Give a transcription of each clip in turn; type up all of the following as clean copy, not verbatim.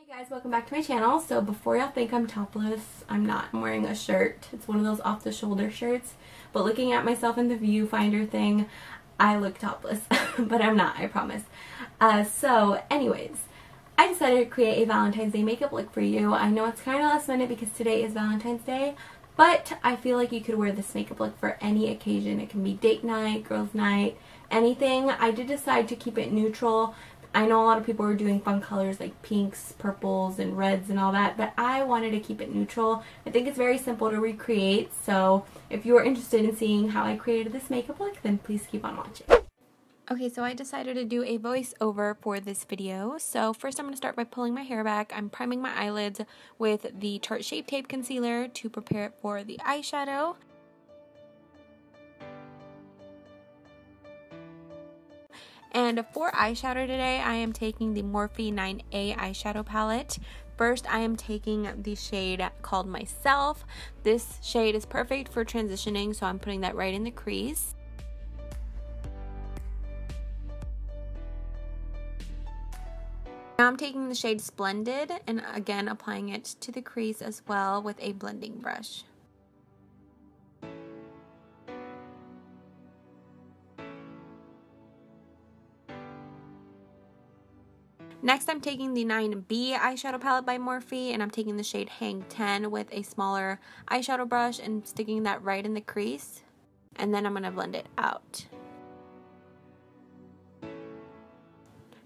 Hey guys, welcome back to my channel. So before y'all think I'm topless, I'm not. I'm wearing a shirt. It's one of those off the shoulder shirts, but looking at myself in the viewfinder thing, I look topless, but I'm not, I promise. So anyways, I decided to create a Valentine's Day makeup look for you. I know it's kind of last minute because today is Valentine's Day, but I feel like you could wear this makeup look for any occasion. It can be date night, girls night, anything. I did decide to keep it neutral. I know a lot of people are doing fun colors like pinks, purples, and reds and all that, but I wanted to keep it neutral. I think it's very simple to recreate, so if you are interested in seeing how I created this makeup look, then please keep on watching. Okay, so I decided to do a voiceover for this video. So first I'm going to start by pulling my hair back. I'm priming my eyelids with the Tarte Shape Tape Concealer to prepare it for the eyeshadow. And for eyeshadow today, I am taking the Morphe 9A eyeshadow palette. First, I am taking the shade called Myself. This shade is perfect for transitioning, so I'm putting that right in the crease. Now I'm taking the shade Splendid and again applying it to the crease as well with a blending brush. Next, I'm taking the 9B eyeshadow palette by Morphe, and I'm taking the shade Hang 10 with a smaller eyeshadow brush and sticking that right in the crease. And then I'm going to blend it out.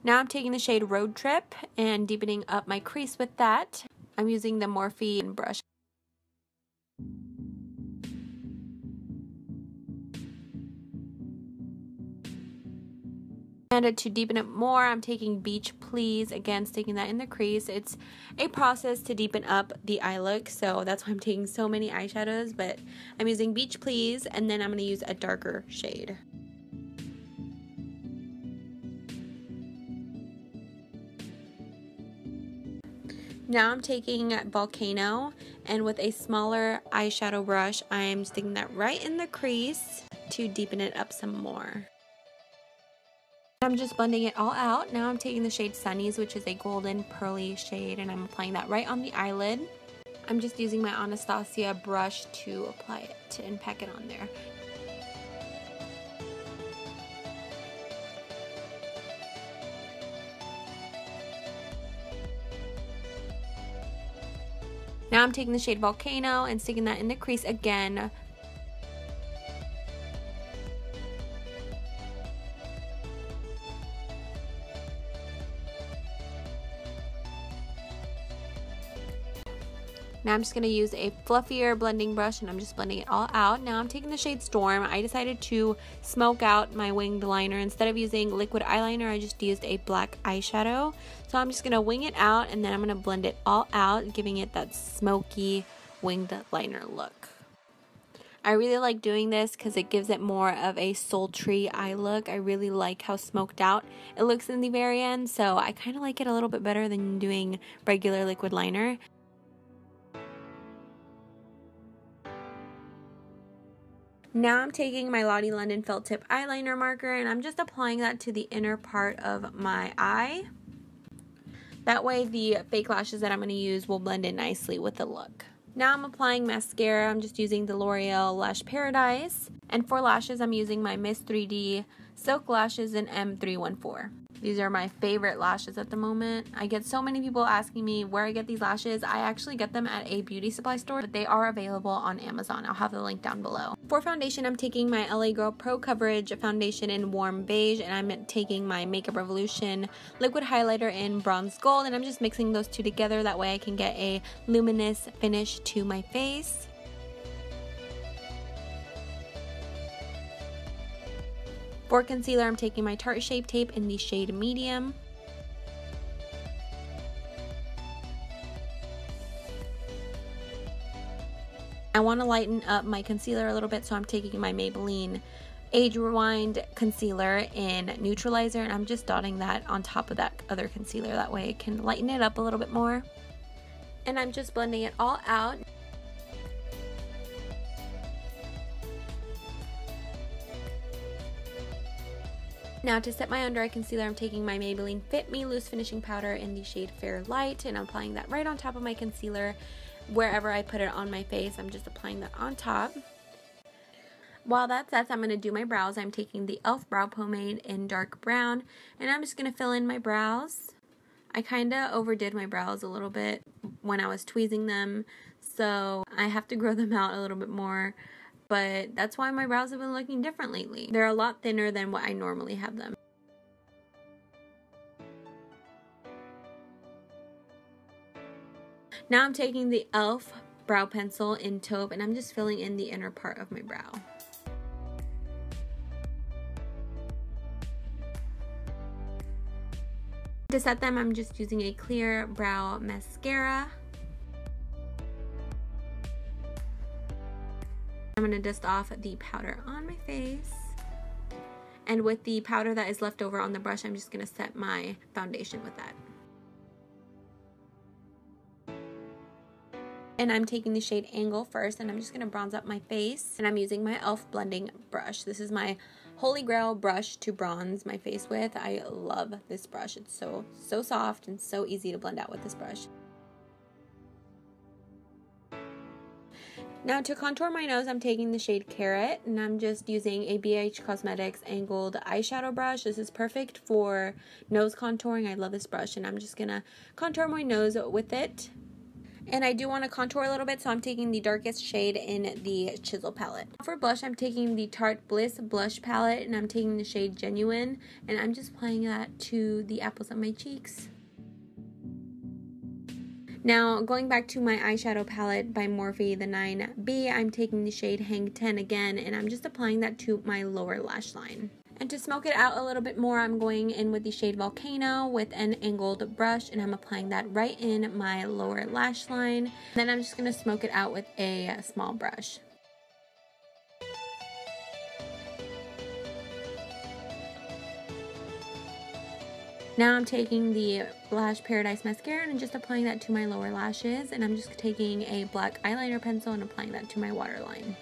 Now I'm taking the shade Road Trip and deepening up my crease with that. I'm using the Morphe brush. And to deepen it more, I'm taking Beach Please, again sticking that in the crease. It's a process to deepen up the eye look, so that's why I'm taking so many eyeshadows, but I'm using Beach Please, and then I'm going to use a darker shade. Now I'm taking Volcano, and with a smaller eyeshadow brush, I'm sticking that right in the crease to deepen it up some more. I'm just blending it all out. Now I'm taking the shade Sunnies, which is a golden pearly shade, and I'm applying that right on the eyelid. I'm just using my Anastasia brush to apply it and pack it on there. Now I'm taking the shade Volcano and sticking that in the crease again. Now I'm just going to use a fluffier blending brush and I'm just blending it all out. Now I'm taking the shade Storm. I decided to smoke out my winged liner. Instead of using liquid eyeliner, I just used a black eyeshadow. So I'm just going to wing it out and then I'm going to blend it all out, giving it that smoky winged liner look. I really like doing this because it gives it more of a sultry eye look. I really like how smoked out it looks in the very end, so I kind of like it a little bit better than doing regular liquid liner. Now I'm taking my Lottie London Felt Tip Eyeliner Marker and I'm just applying that to the inner part of my eye. That way the fake lashes that I'm going to use will blend in nicely with the look. Now I'm applying mascara. I'm just using the L'Oreal Lash Paradise. And for lashes, I'm using my Miss 3D Silk Lashes in M314. These are my favorite lashes at the moment. I get so many people asking me where I get these lashes. I actually get them at a beauty supply store, but they are available on Amazon. I'll have the link down below. For foundation, I'm taking my LA Girl Pro Coverage foundation in Warm Beige, and I'm taking my Makeup Revolution liquid highlighter in Bronze Gold, and I'm just mixing those two together. That way I can get a luminous finish to my face. For concealer, I'm taking my Tarte Shape Tape in the shade Medium. I want to lighten up my concealer a little bit, so I'm taking my Maybelline Age Rewind concealer in Neutralizer, and I'm just dotting that on top of that other concealer. That way it can lighten it up a little bit more. And I'm just blending it all out. Now to set my under eye concealer, I'm taking my Maybelline Fit Me Loose Finishing Powder in the shade Fair Light, and I'm applying that right on top of my concealer. Wherever I put it on my face, I'm just applying that on top. While that sets, I'm going to do my brows. I'm taking the e.l.f. brow pomade in dark brown, and I'm just going to fill in my brows. I kind of overdid my brows a little bit when I was tweezing them, so I have to grow them out a little bit more. But that's why my brows have been looking different lately. They're a lot thinner than what I normally have them. Now I'm taking the e.l.f. brow pencil in Taupe, and I'm just filling in the inner part of my brow. To set them, I'm just using a clear brow mascara. I'm going to dust off the powder on my face, and with the powder that is left over on the brush, I'm just going to set my foundation with that. And I'm taking the shade Angle first, and I'm just going to bronze up my face, and I'm using my e.l.f. blending brush. This is my holy grail brush to bronze my face with. I love this brush. It's so soft and so easy to blend out with this brush. Now to contour my nose, I'm taking the shade Carrot, and I'm just using a BH Cosmetics angled eyeshadow brush. This is perfect for nose contouring. I love this brush, and I'm just gonna contour my nose with it. And I do want to contour a little bit, so I'm taking the darkest shade in the Chisel palette. For blush, I'm taking the Tarte Bliss blush palette, and I'm taking the shade Genuine, and I'm just applying that to the apples of my cheeks. Now, going back to my eyeshadow palette by Morphe, the 9B, I'm taking the shade Hang 10 again, and I'm just applying that to my lower lash line. And to smoke it out a little bit more, I'm going in with the shade Volcano with an angled brush, and I'm applying that right in my lower lash line. Then I'm just going to smoke it out with a small brush. Now I'm taking the Lash Paradise Mascara and just applying that to my lower lashes, and I'm just taking a black eyeliner pencil and applying that to my waterline.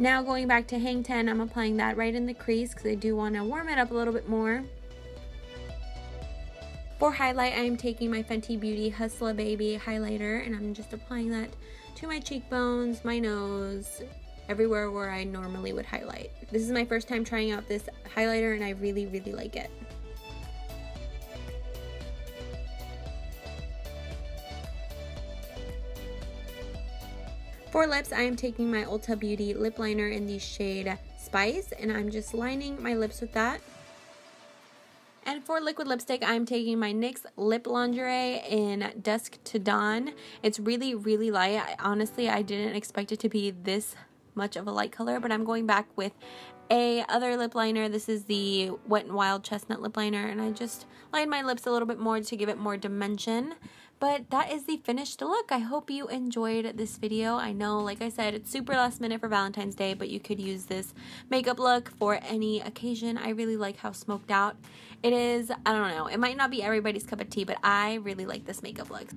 Now going back to Hang 10, I'm applying that right in the crease because I do want to warm it up a little bit more. For highlight, I am taking my Fenty Beauty Hustla Baby highlighter, and I'm just applying that to my cheekbones, my nose, everywhere where I normally would highlight. This is my first time trying out this highlighter, and I really like it. For lips, I am taking my Ulta Beauty lip liner in the shade Spice, and I'm just lining my lips with that. And for liquid lipstick, I'm taking my NYX Lip Lingerie in Dusk to Dawn. It's really light. Honestly, I didn't expect it to be this much of a light color, but I'm going back with a other lip liner. This is the Wet n Wild Chestnut lip liner, and I just lined my lips a little bit more to give it more dimension. But that is the finished look. I hope you enjoyed this video. I know, like I said, it's super last minute for Valentine's Day, but you could use this makeup look for any occasion. I really like how smoked out it is. I don't know, it might not be everybody's cup of tea, but I really like this makeup look.